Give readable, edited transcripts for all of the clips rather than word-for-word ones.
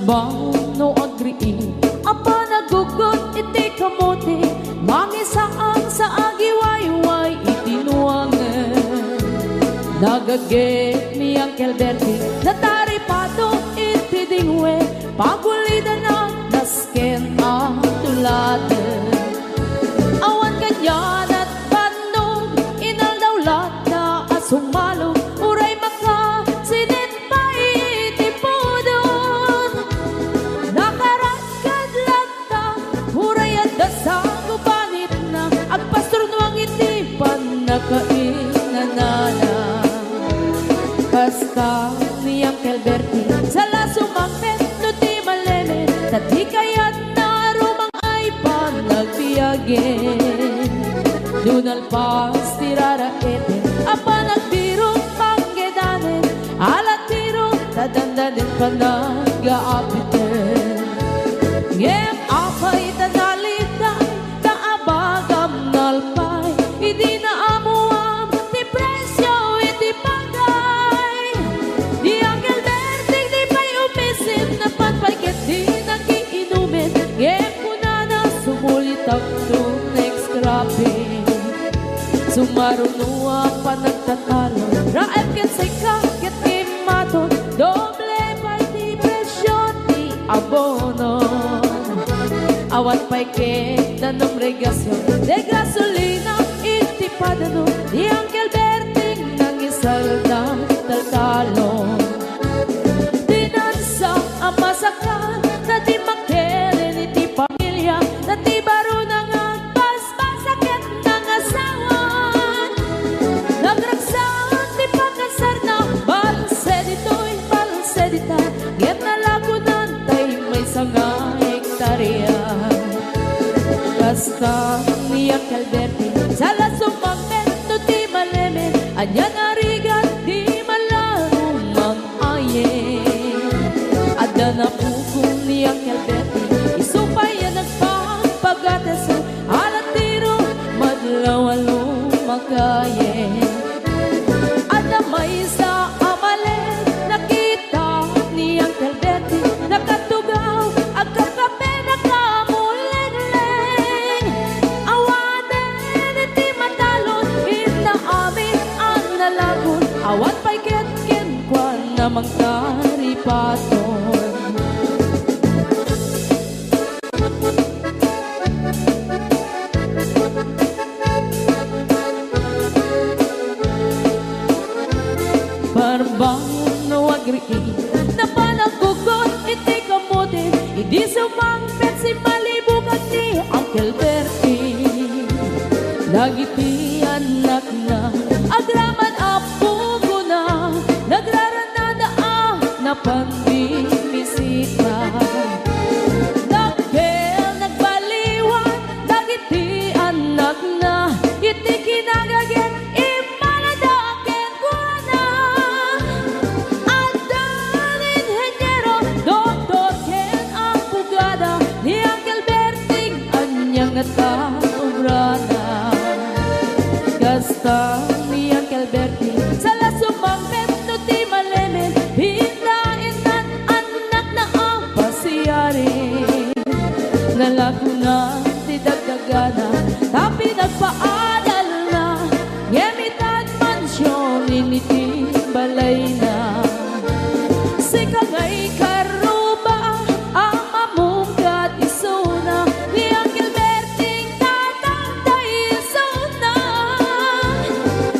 no agree. Apa nagugot iti kamote, mangisaan sa agiwayway itinuangan. Nagaget mi ang kelberti, nataripato iti dingwe, pagulida na nasken ang tulaten. Awan ganyan at bandog, inaldawlat na asumalog, uray maka sinin pa iti podon. Nakaratgad lang ta, uray at dasang ubanit na, agpastor nuang iti panakainanana. Basta niyang kelberti, sala sumangpet no ti maleme, tati kayat na rumang ay panagbiyagen. Dunal pas tirara ete, apa nagbiro panggedanen, alat biro tadandanin panag-aapiten. Ngem apay tanalitay, kaabagam nalpay, hindi na amuam ti presyo iti pagay. Di ang kelberting di pa'y umisin, na panpagket di nagiinumin. Ngem kunana sumulit ang to next grabe. Sumarunua pa nagtatalo, raep ket say kaket imato, doble pa'y di presyo ti abono. Awat pa'y ket nanong regasyon, de gasolina iti padano, di ang kelberting nang isalda taltalon. Dinansa ang masakan, na di makeren iti pamilya, na di baro nang agpas-pasakit ng asawan. Nagragsaon di pagkasar na, balse dito'y balse dita, ngem nalagunan tay may sanga hektarya. Basta niyang kelberti, sala sumangpet no ti maleme, anya narigat di malarong mang-ayen. Adda na pukong niyang kelberti, isupay yan nagpapagatesan, alat tiro madlawalo makayen. Adda may sa amalen, nakita niyang kelberti, nakatugaw agkakape nakamuleng-leng. Awanen iti matalon, inaamin ang nalagon, awat pa'y ket-ken kwa namang taripaton. Barbang no agree, na panagugot iti kamote, hindi sumangpet si malibugag ni ang kelberti. Nagiti anak na, agraman apo ko na, nagraranada na pandimisita. Nagkel nagbaliwan, nagiti anak na, iti kinagaget imaladaken ko na. Andan inhenyero, doktor ken ang pugada, ni ang kelberting anyang nataobrana. Gasta ni ang kelberti, sala sumangpet no ti maleme, hindain nan anak na ang pasiyari. Nalagunan ti dagdagana, tapi nagpaadal na, ngemitan mansyon initi balay na. Si kagay karuba, ang mamungkat isuna, ni ang kelberting tatangday isuna.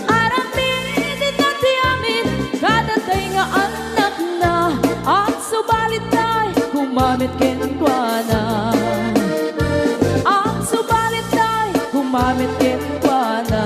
Aramin iti amin, kadatay nga anak na, ang subalit tay kumamit ken kwa na. Ang subalit tay kumamit ken kwa na.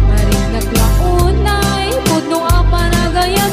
Maring naglaunay, puno ang panagaya.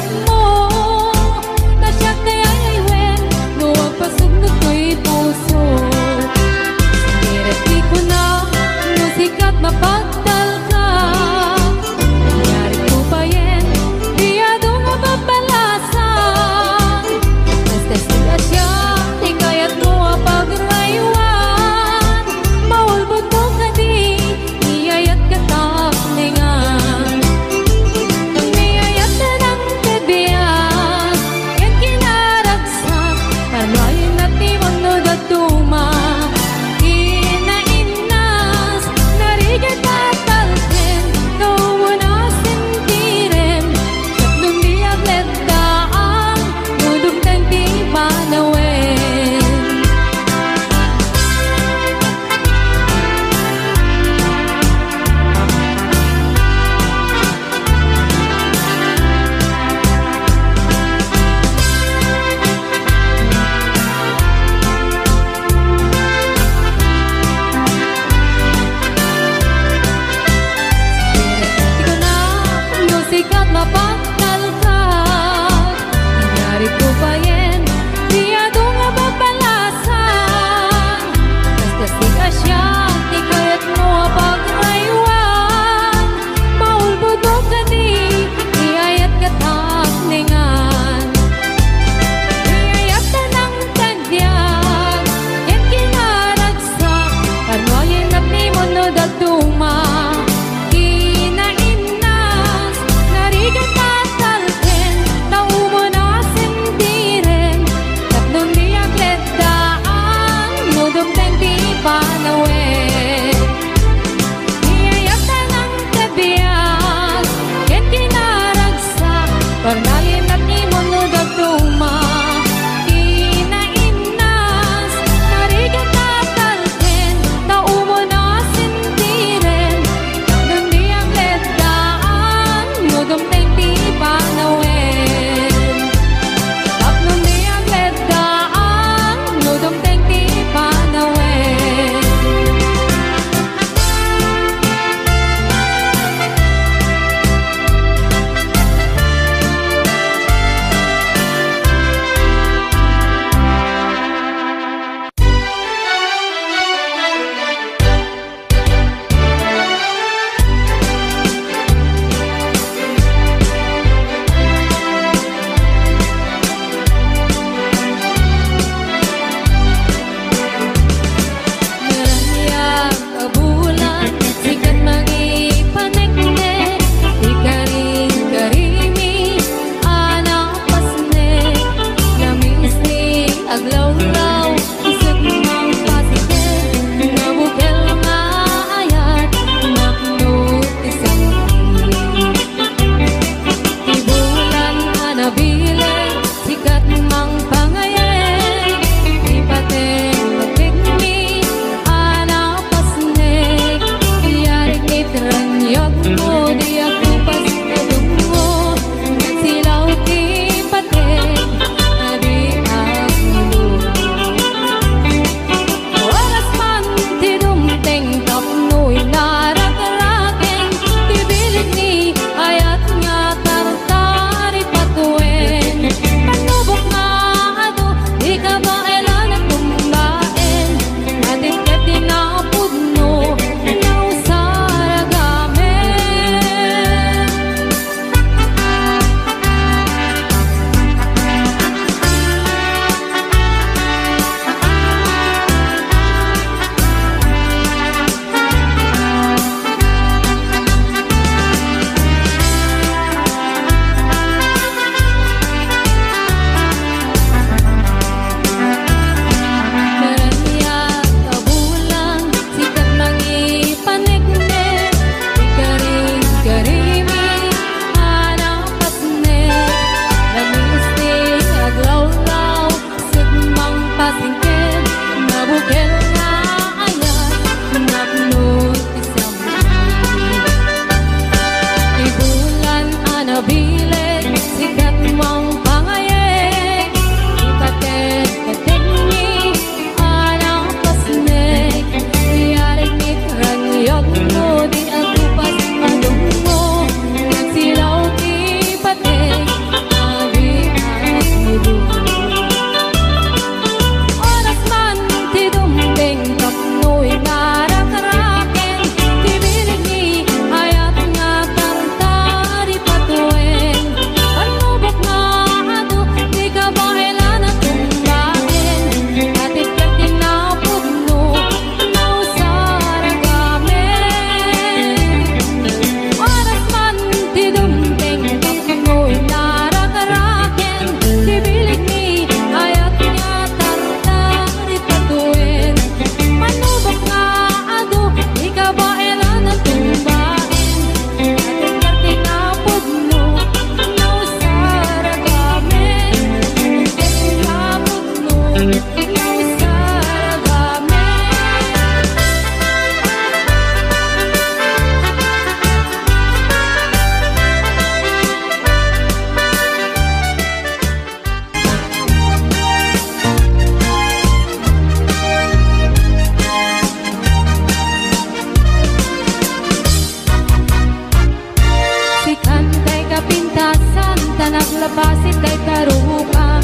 naglabasit kay karukang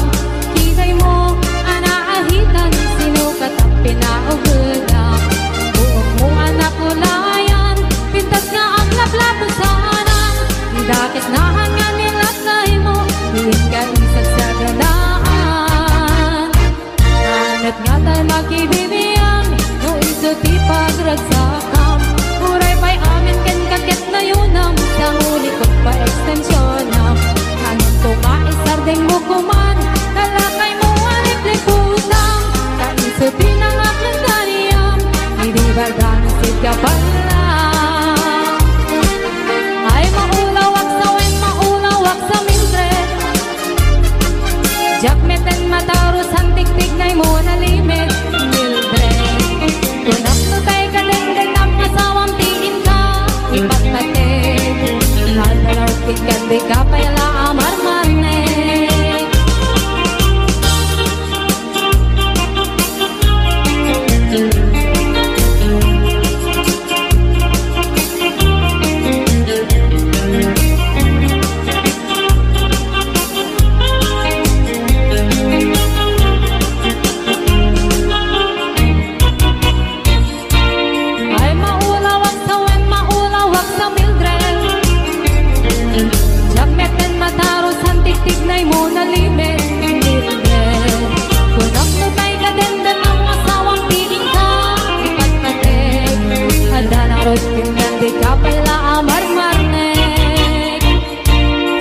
Kinay mo, anaahitan, sinukat ang pinaugulang Buong mo anak ulayan, pintas nga ang lablabo sanang Dakit na hangan nilakay mo, diin ka isag sa ganaan Hanat nga tayo magkibibiyang, no iso di pagragsakam Uray pa'y amin kan kakit na yunam, sa huli ko pa ekstensyonan Hanat ko maisardeng mo kuman, kalakay mo alip-liputang Kaiso pinangak ng ganiyam, hindi bagang siga pala Ay maulawak sa wen, maulawak sa Mildred Jakmeten mataros, hantik-tik na'y mo na limit Mildred Tunap no kay kadeng-deng ang asawang tiin ka Ipagtatin Nalalaw kikan di ka payala amar-marne Tignay mo na limit, Mildred Kunap no kay kadenden ang asawang piling ka Ipagpatek, handa na ro't tingnan di ka pala amar-marnek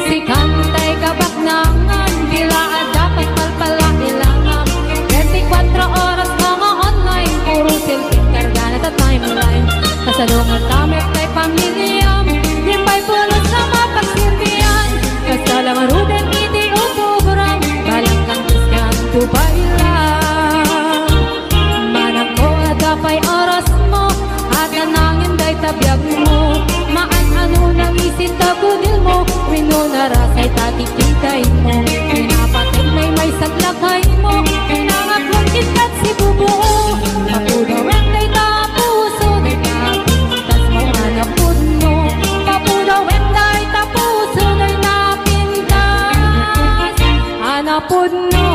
Si kantay kabaknangan, bilaan dapat palpala ilangan 24 oras mga online, puro silpin karga na ta timeline Kasalungan tamit kay pamilyam, himbay pulos na mapagsilbihan Kasalaman ruden iti utuburang Balang kang kiskan tupailang Manak ko at apay oras mo At nanangin day tabiyag mo Maan-ano nang isin tagudil mo Wino na rasay tatikintay mo Pinapatig may saglakay mo Pinangaklong kitkat si bubuo Papudawen day tapuso Day kapintas mo hanapod mo Papudawen day tapuso Day hanapod mo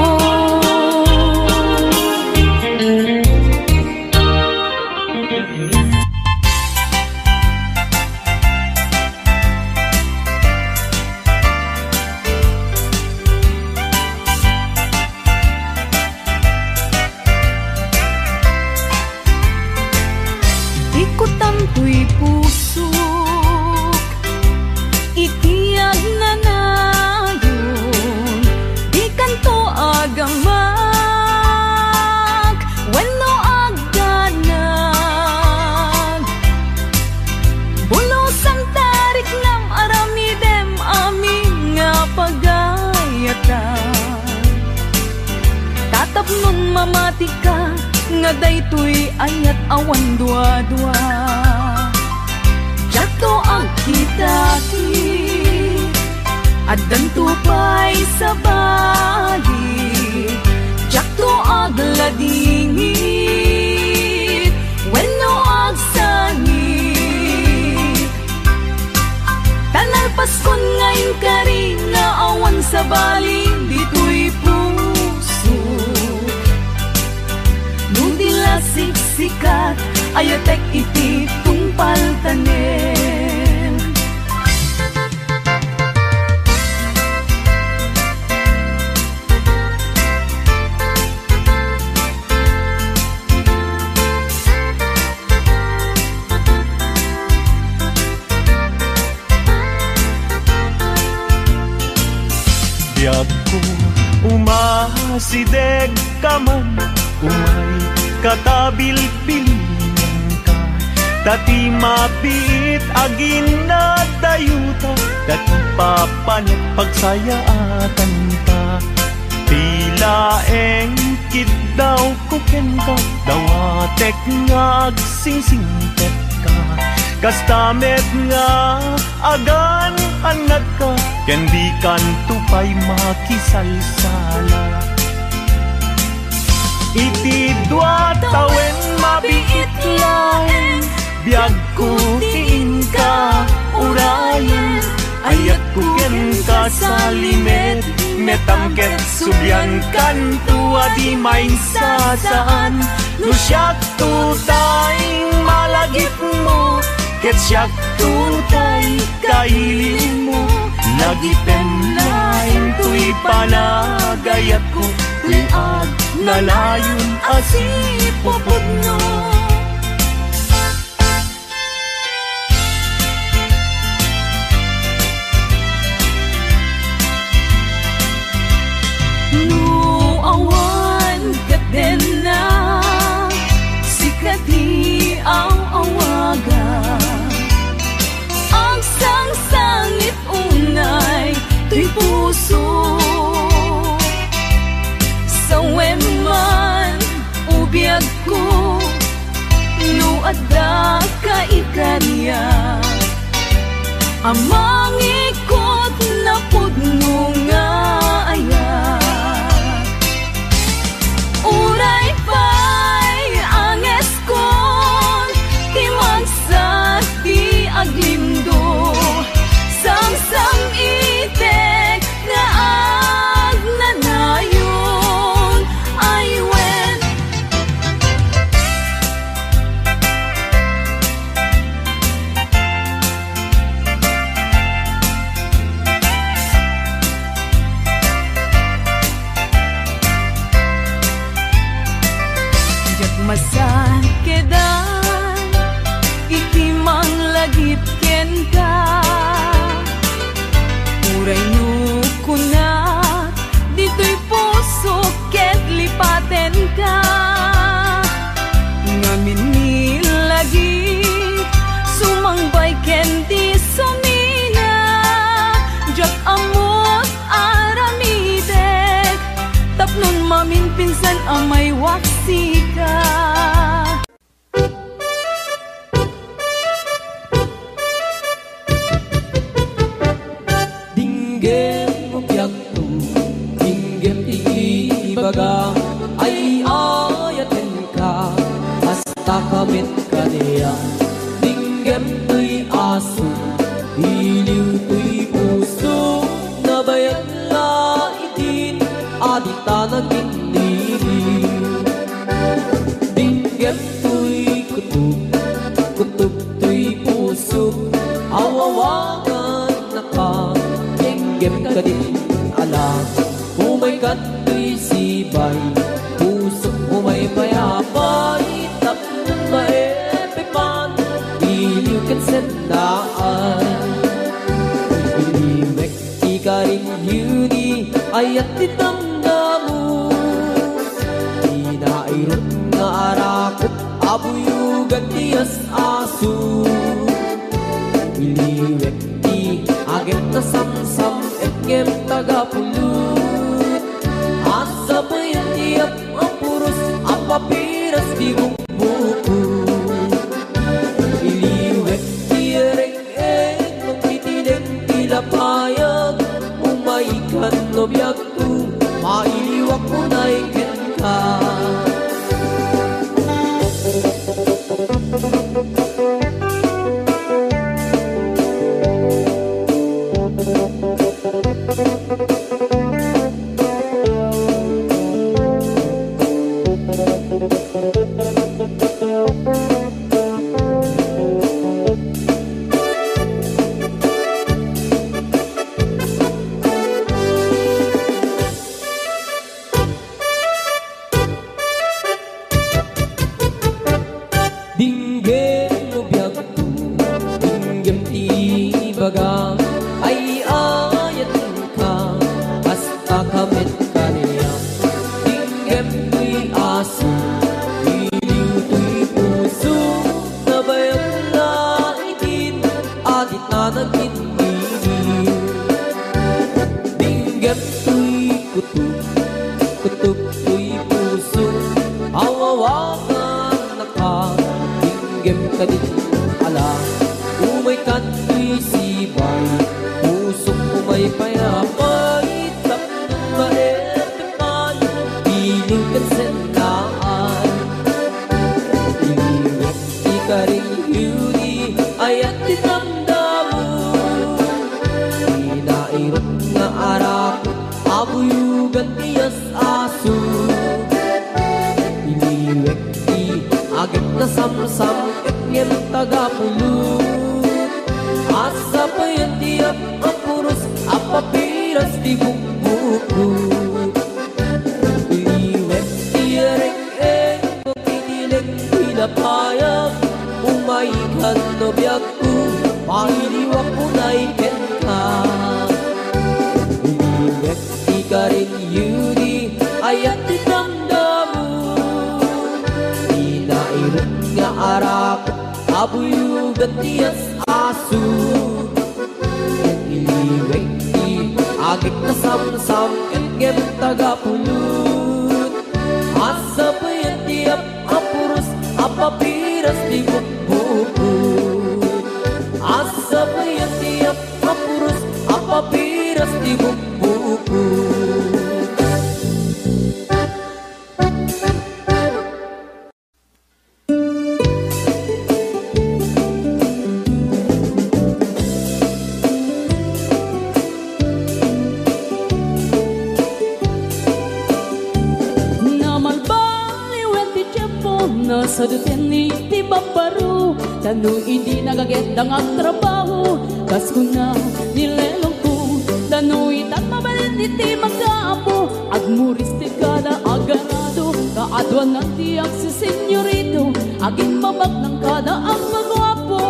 Ikutan to'y pusok Itiyag na nayon Di kanto agamak Wenno agdanag Bulos ang tarik ng aramidem Aming nga pagayatan Tatapnon mamati ka Nga daytoy ayat awan dua-dua Jato ang kitaki At dantupay sa bali Jato ang ladingit Wenno ang sangit Tanalpas kon ngayon ka rin Na awan sa bali Dito'y puso Nung dila siksikat Ayatek iti tungpal tanem Biyag ko umasideg ka man Umay kakabilbilingan ka Dati mabit agin na dayuta Dati papanit pagsayaatan ka Tila engkid daw kuken ka Dawatek nga agsingsingpet ka Kastamet nga agan anad ka Kendi kan tupay makisalsala Iti dua tawen mabiit Biyag ko tiin ka urayan, ayat ko ken ka sa limet, metangket subyan kan tua di main sasaan. No siyak tutay malagip mo, ket siyak tutay kailin mo. Nagipen lain tuy panagayat ko, tuy ag nalayon asipopod no. Ang awaga, ang sang-sangit unay, tuy puso. Sa weman, ubiyag ko, nuada ka ikarya. Amang ikot na pudno nga aya. Uray pa'y anges ko, di aglindo, sang-sang itek nga agnanayon ay wen. Jak masan kedan itimang lagip ken ka, uray no kunat dito'y puso ket lipaten ka. Ngamin ni lagi sumangbay ken di sumina, jak amot aramidek tapnon mamin pinsan amay waksi ka. Ay ayatin ka hasta kamit ka niya. Dinggem tuy aso, iliw tuy puso, nabayat la itin adita nagindiliw. Dinggem tuy kutub, kutub tuy puso, awawagan na ka. Dinggem ka din alam, umay tuy sibay, pusok mo may mayapay, tapos maepipan, iliw kan sendaan. Iliwek ikaring yuni, ayat ditanggamu, inairot nga arakot, abuyugan tiyas aso. Iliwek ti agem na samsam, etngem tagapulut. Sabayan tiap ang puros, ang papiras di buku. Iliwek tiyereng-eng, magtitineng tilapayag, umaikan lobyak tu, mailiwak mo na ikin ka. Inairot nga arak abuyugan tiyas aso. Iliwek ti agit na samsam ket ngem tagapulot. Asa payan tiap ang puros apapiras di bukbukut. Iliwek ti ereng-eng pagpinilig pinapayag. Umaikan no biyagku pahiliwak ko naiken ka. Iliwek ti karing yudi ayat ti damdamu. Inairot nga arak abuyugan tiyas aso. Iliwek ti agik na samsam ngem tagapulot. Asa payan tiap apuros apapiras di bukbukut. Asa payan tiap apuros apapiras di bukbukut. Sa duten ni ti babaru tanu hindi nagaget ang trabaho. Kas ko na nilelong ko tanu itat mabalin ni ti magkaapo. Agmuris ti kada aganado kaadwan na ti ang si senyorito. Aging mabag ng kada ang magwapo.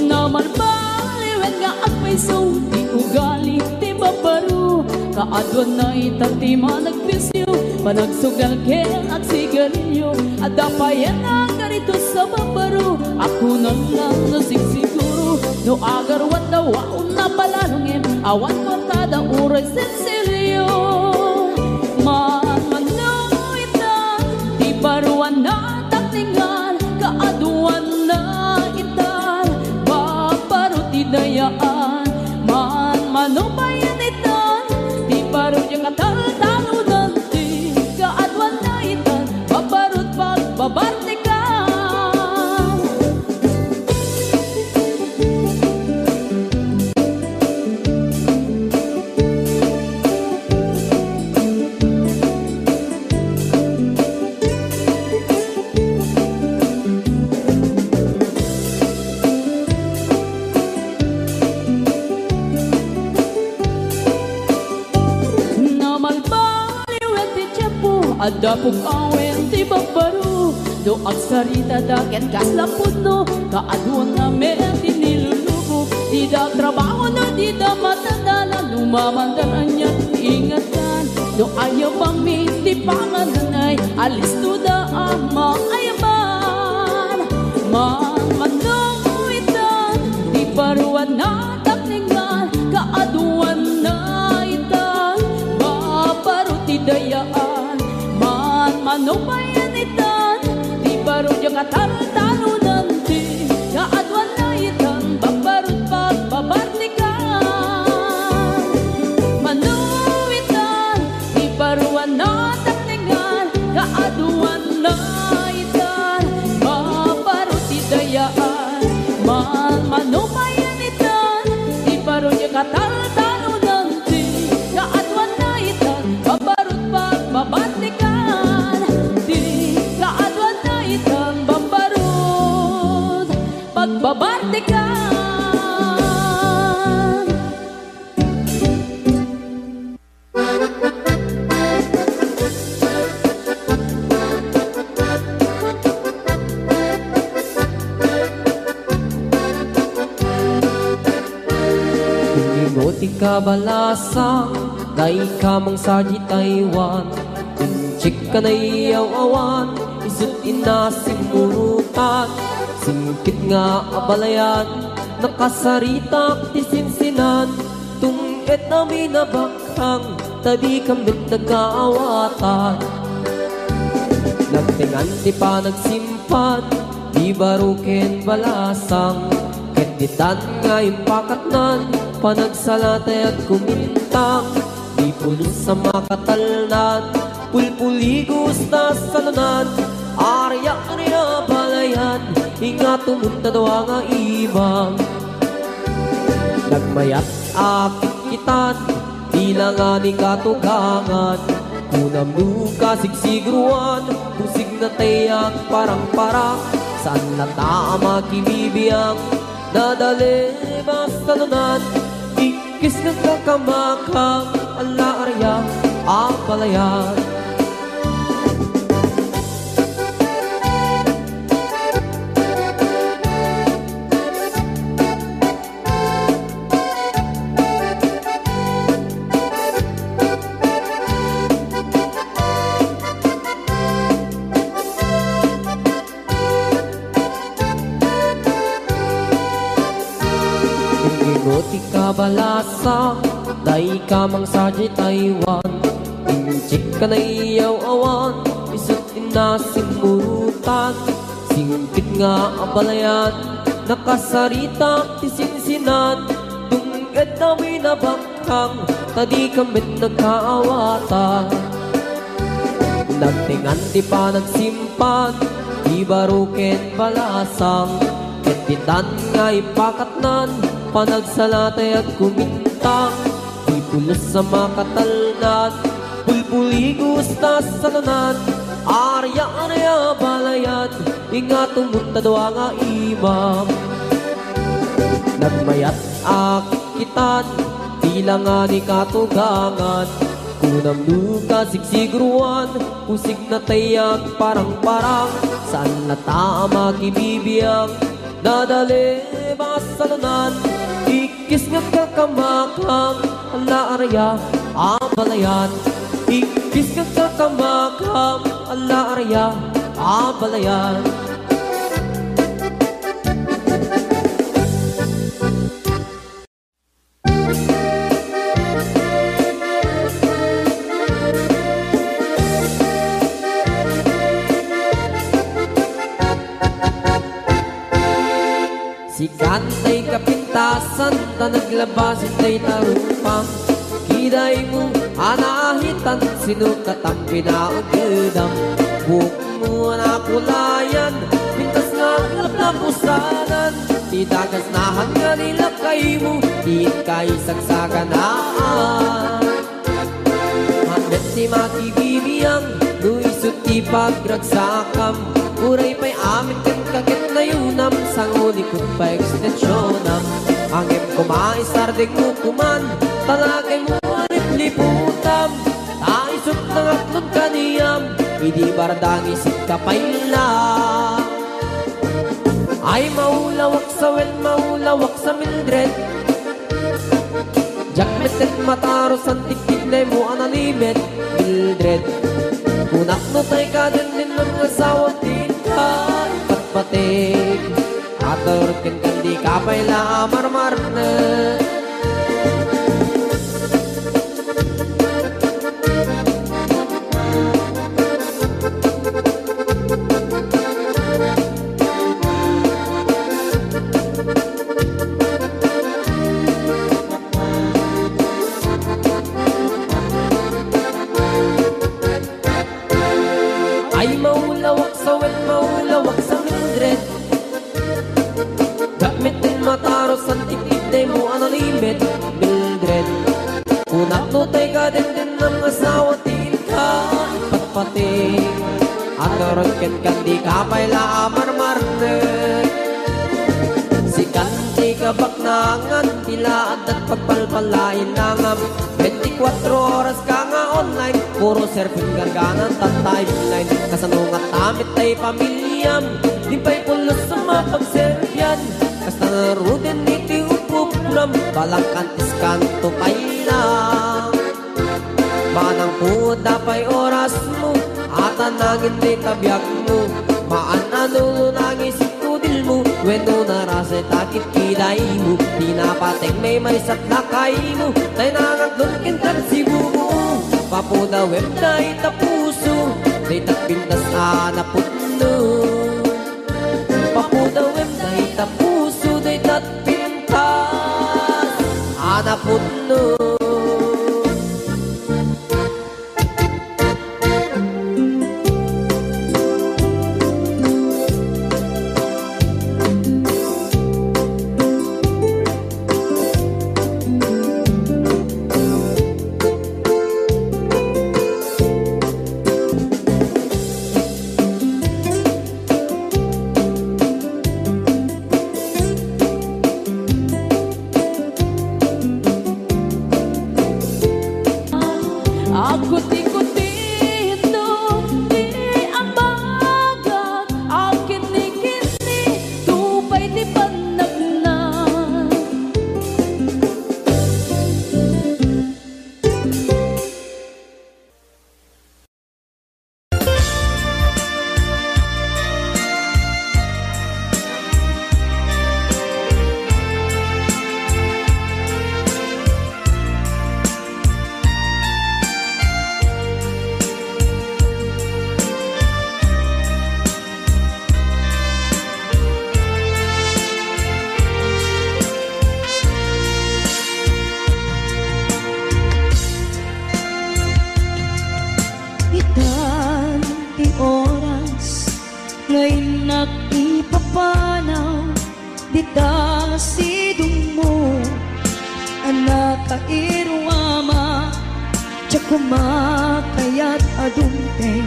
Naman baliwen nga agpaiso ti ugali ti babaru. Kaadwan na itat ti managpisyo panagsugal ken at sigarilyo. At dapayan ang ganito sa babaro. Ako na lang nasigsiguro. No agarwat na waon na palalungin. Awan kortada uray sensilyo. Manuitan di baruan na takningan. Kaaduan na itan babaro ti dayaan. Manubayan itan di baro yung atal-talo nanti. Kaaduan na itan babarot pagbabarte ka. Adapog awen ti babaru. Do agsarita daket kaslapod no. Kaaduan na meron ti nilulubo. Di da trabaho no, di da matandala. Lumamandaran niya ingatan. Do ayaw pami ti pangananay. Alis to da ang maayaman. Manuitan di baruan na takningan. Kaaduan na itan babaro ti dayaan. Manubayan itan di baro yung atal-talo nanti. Kaadwan na itan babarot pagbabartikan. Manuitan di baruan na takningan. Kaadwan na itan babarot idayaan. Manubayan itan di baro yung atal-talo nanti. Kaadwan na itan babarot pagbabartikan. Pagbabartikan. Ingoti kabalasang day kamang sa di Taiwan. Inchik ka na iyaw-awan isut inasimurutan. Singkit nga abalayan, nakasaritak ti sinsinan. Tungit na minabakhang, tabi kamit nagkaawatan. Nagtingan ti pa nagsimpan, di baruken balasang. Kenditan nga impakatnan, panagsalatay at kumintang. Di pulos sa makatalnan, pulpuligos na salunan. Aryak niya balayan, ingat tumunta daw nga ibang. Nagmayat akit kitan, ilangan ni katugangan. Kunam nuka sigsigruan, kusig na tayak parang-parang. Saan na tama kinibiyang, nadali basta nunan. Ikis ng kakamakang, ala arya, apalayan. Balasa, day kamang saji Taiwan. Inchik ka na iyaw awan, isot inasin murutan. Singkit nga ang balayan, nakasarita tisinsinan. Tungkad namin na bangkang, tadi kamit nagkaawatan. Nagtingan di pa nagsimpan, di baruken balasang. Ketitan nga ipakatnan, panagsalatay at kumintang. Di pulos sa makatalnan, pulpuli gusta sa tanan. Arya-arya balayan, ingat tumunta doa nga imam. Nagmayat akitan, tila nga ni katugangan. Kunam nuka sigsigruan, kusig na tayak parang-parang. Saan na tama kibibiyang, nadali basalunan. Ikis nga kakamakang, ala arya, abalayan. Ikis nga kakamakang, ala arya, abalayan. Si kantay kapintasan, ta naglabasin tay tarupang. Kiday mo, anahitan, sinukatam pinaagudam. Buk mo na kulayan, pintas nga lapusanan. Itagas nahan nga nila kay mo, di kay sagsaganaan. Handet si makibibiyang, luisot ti pagragsakam. Uray pa'y amin kan kakit na yunam, sang ulikot pa ekstensyonam. Angem kumaisarding mo kuman, talagay mo alit liputam. Taisot ng aklon kaniyam, hindi bardang isip kapay lang. Ay maulawak sa wen, maulawak sa Mildred. Jakmetet mataros ang tiktik na mo analimit, Mildred. Kunak no tay ka din ng asawang din ka ipatpatig. Aturkin kan di kapay la marmar na. Ay maulawak sa wen, maulawak sa Mildred. Gamitin mataros ang tiktik mo analimit, Mildred. Kunak no tay ka din ng asawa tin ka ipatpatig. At karangkin kan di kapay la marmarne. Si kanti kabaknangan, tila at pagpalpalain langam. 24 oras ka nga online, puro surfing garganan, tatay online. Kasanungat tamit tay pamilyam, di pa'y pulos sa mapagservyan. Kasta narudin iti upupuram, balang kantis kanto pa'y lang. Manang po dapay oras mo, at anangin di tabyak mo. Maanano nang isip kudil mo, weno narasay takit kiday mo. Di napateng may marisat lakay mo, tay nangaglon kintan si bumo. Papuda web na itapuso, day takpintas anaputno. Papuda web na itapuso, day takpintas anaputno. sidong mo anak kairwama tsak kumakayat adumteng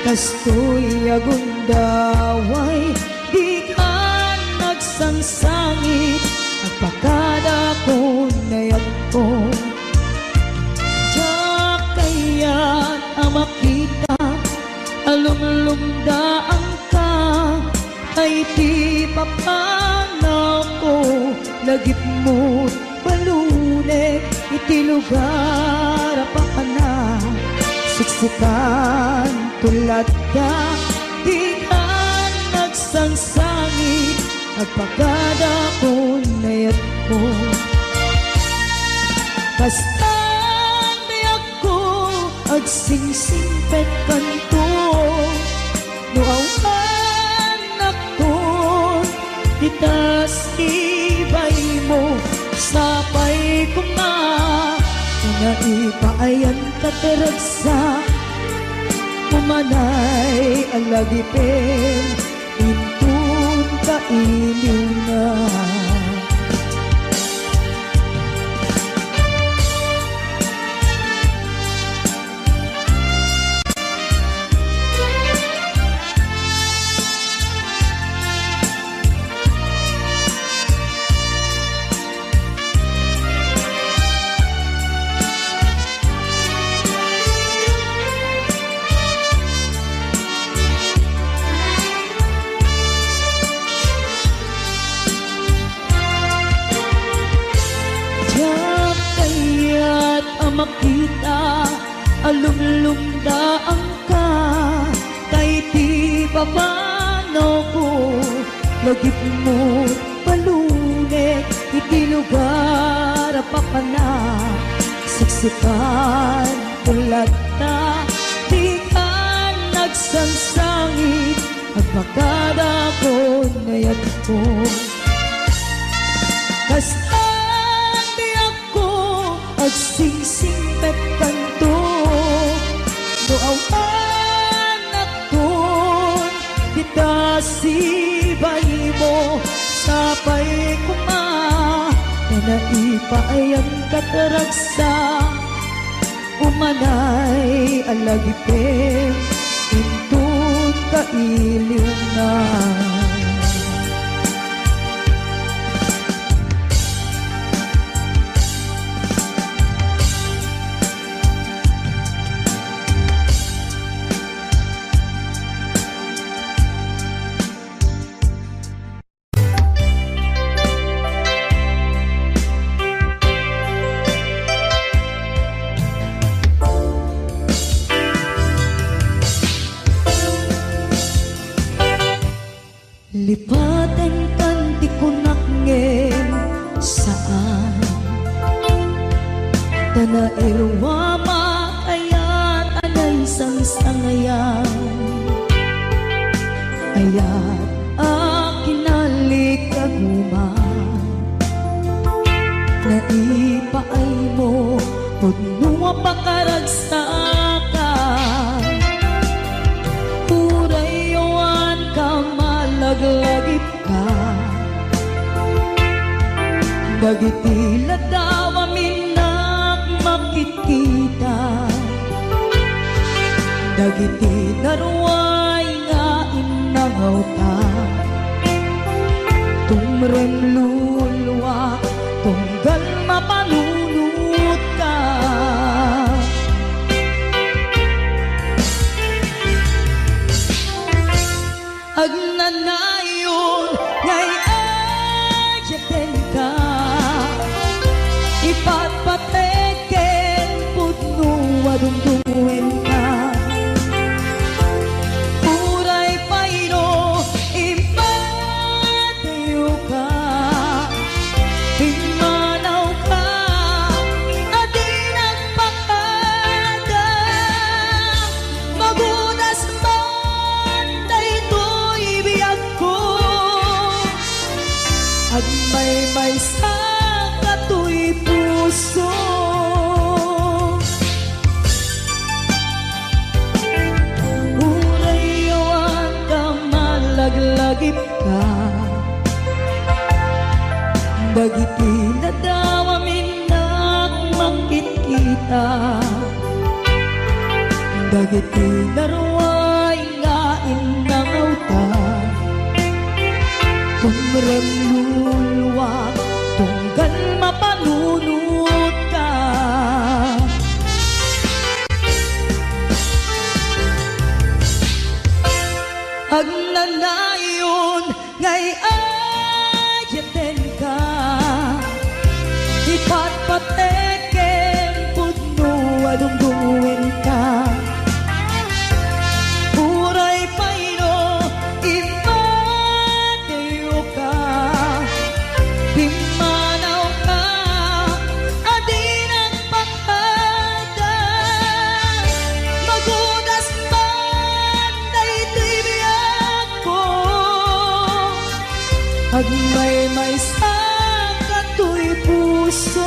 kastoy agundaway di ka nagsangsangit at pakada ko nayat ko tsak kayat amakita alumlumdaan ka ay di papanaw ko lagip mo balune iti lugar pa na siksikan tulad ka di ka nagsangsangit at pagkada ko nayat ko basta nayak ko at sing-singpet kanto nuawan akon ditas ibay mo sapay ko na naipayan kateragsa umanay alagipin intun kailiw na makita alumlumdaan ka kay di papano ko lagip mo palune iti lugar pa na siksikan tulad ta di ka nagsangsangit at makada ko nayat ko basta sing-singpet kanto doawan akon kita sibay mo sapay kuma na naipayan kataragsa umanay alagipin intun kailiw na lipaten kan di kunakngem saan tana irwama ayat anay sang-sangayan ayat akinalikaguman naipaay mo pudnua pakaragsakan urayawan ka laglagip ka dagitila daw aminak makikita dagiti naruay nga inangaw ta tumrem lulwa tunggal mapanunut ka agnanayon ngay ayaten ka ipatpateken pudno adungdungwen ka uray payro impatayo ka pimanaw ka adi nagpakada magudas man daytoy biyag ko agmay-may sa katoy puso kita. Dagiti narway nga inangawta, tumrem luluwa, tunggal mapanunod ka. Agnanayon ngay ayaten ka, ipatpateken pudno adungdungin ka. Uray payno ipadeyo ka, pimanaw ka, adin ang pakada. Magudas man daytoy biyag ko, agmay sa katoy puso.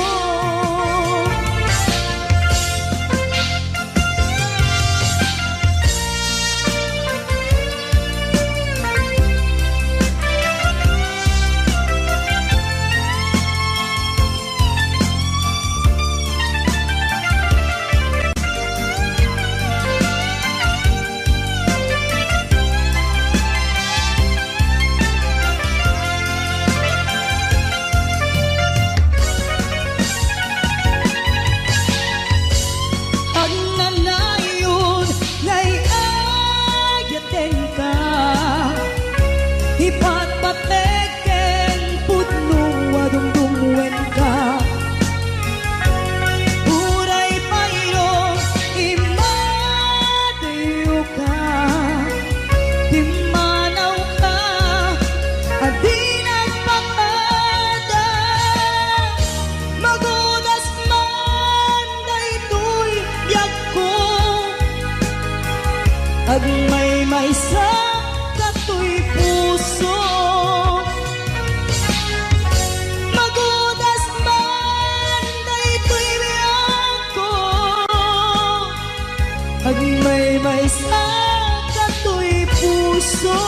Agmay sa katoy puso, magudas man daytoy biyag ko, agmay sa katoy puso.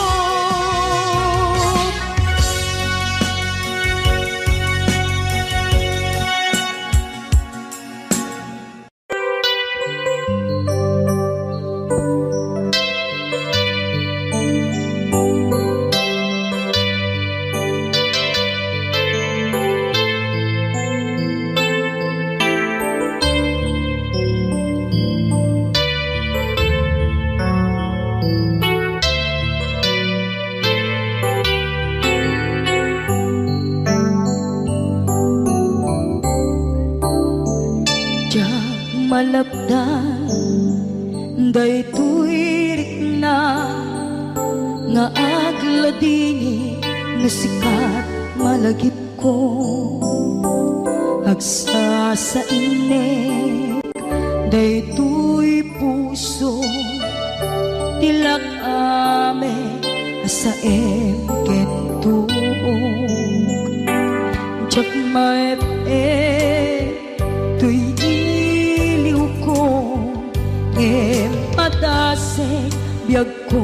Malapdan daytoy rikna nga agladini nga sikat malagip ko, agsa sa inek daytoy puso, tilak ame asaem kentuog, jak maep tuy padase biyag ko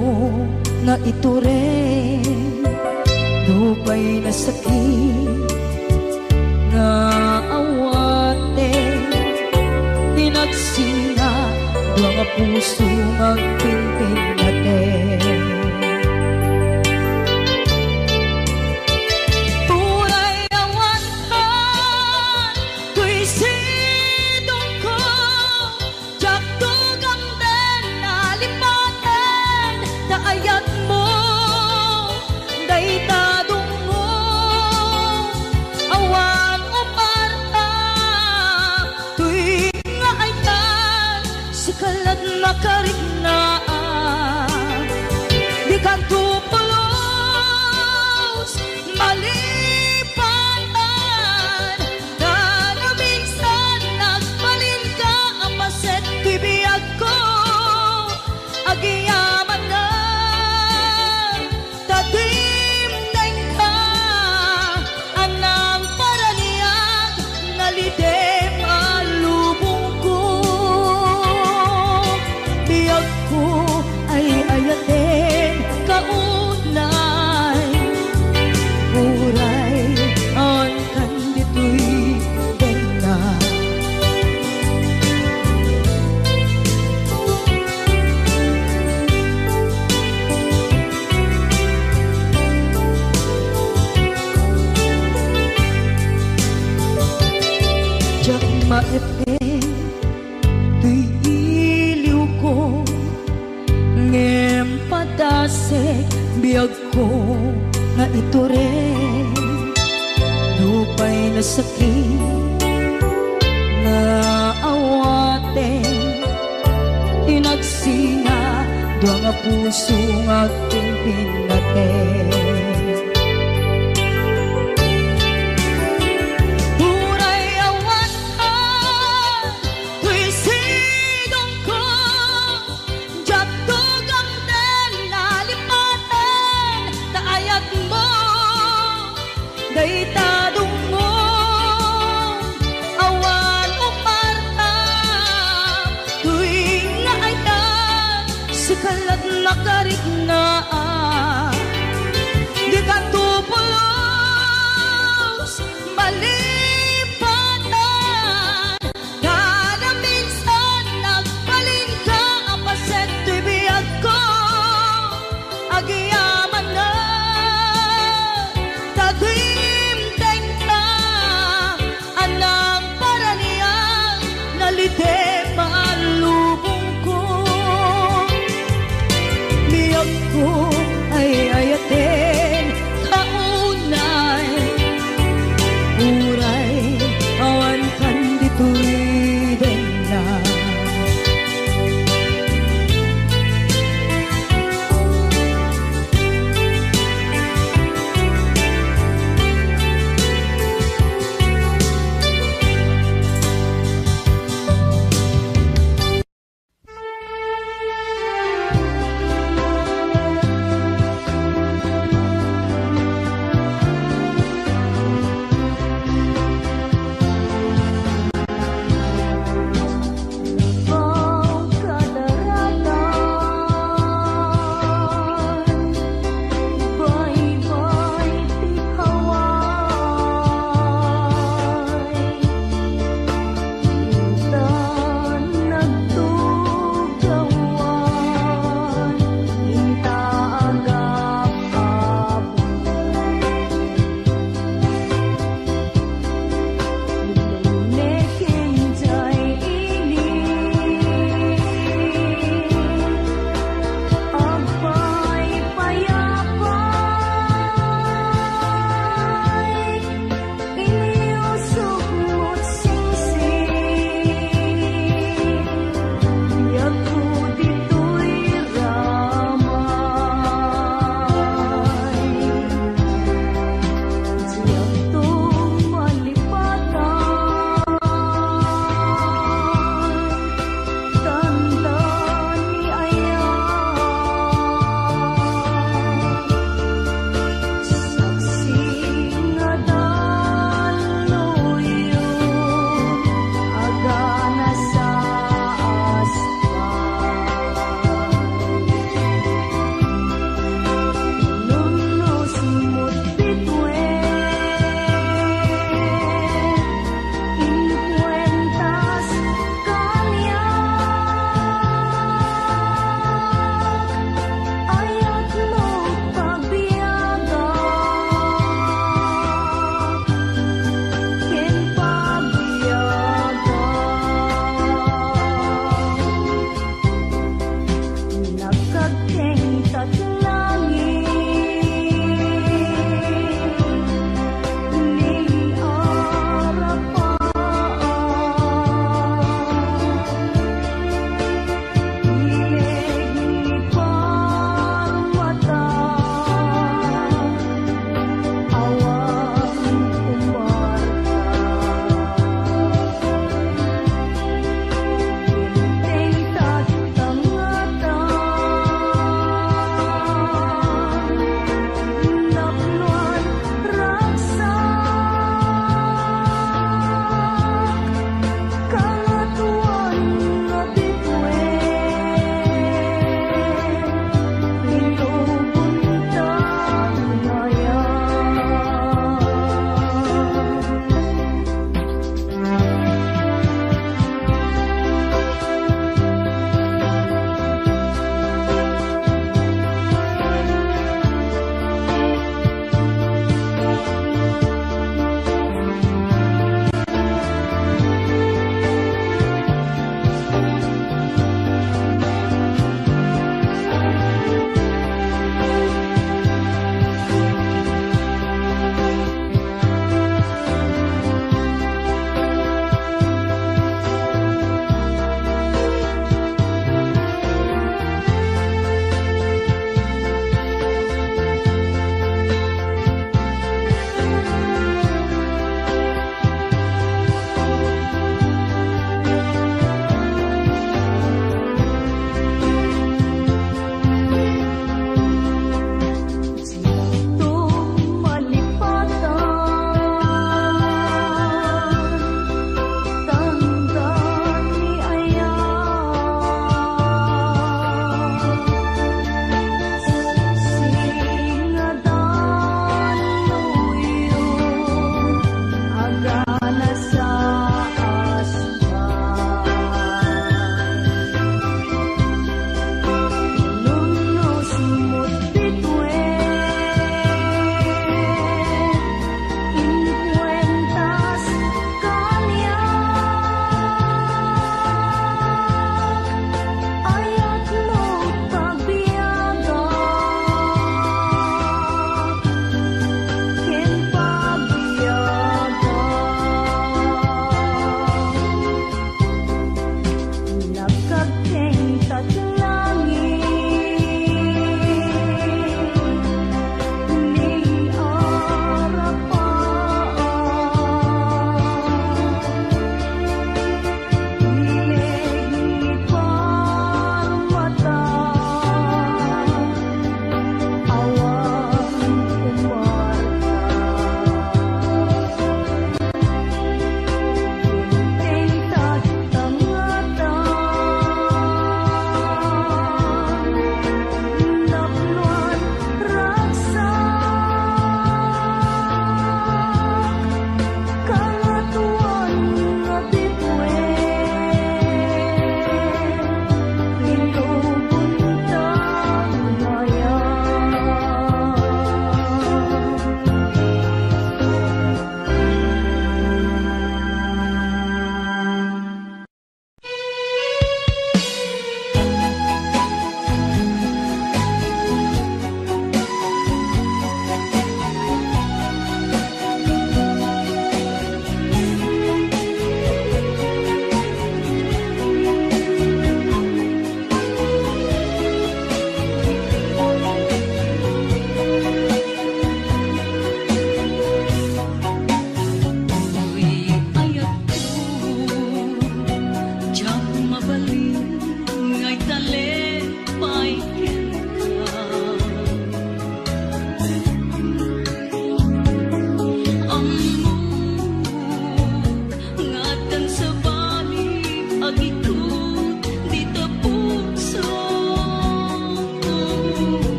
nga ito rin, lupay na sakit nga awate, hinagsinga mga puso magpintin natin. maepeng tuy iliw ko ngem padasek biyag ko nga ito rin lupay na sakit na awate inagsinga doa nga puso nga aking pinatay. Daytadong mo awan o parta tuwing nga ayan sa kalat na karigna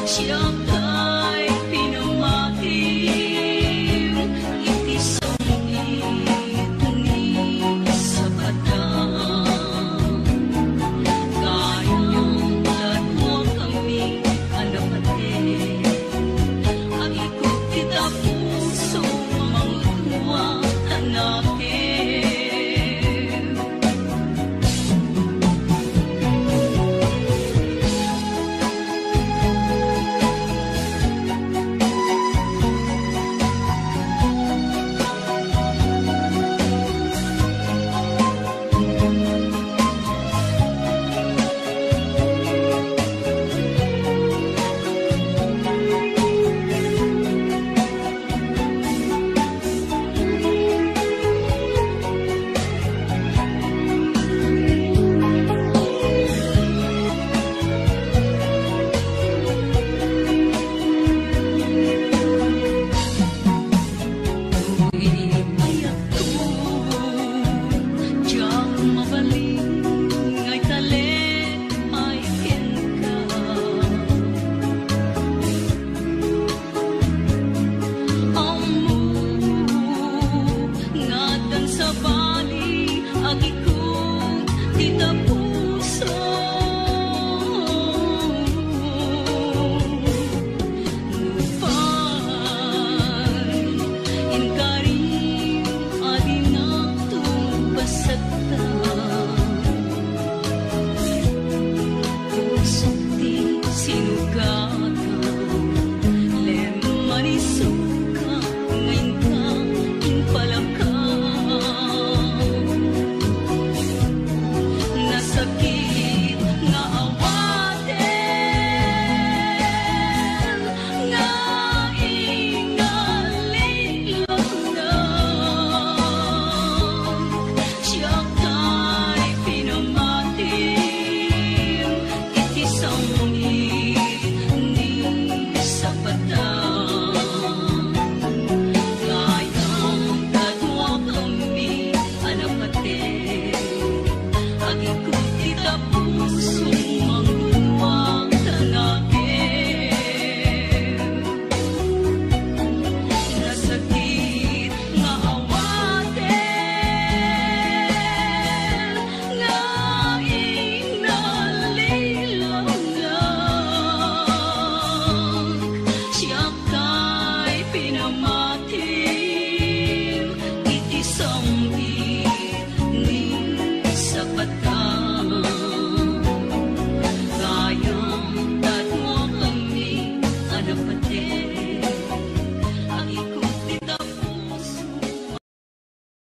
Siyang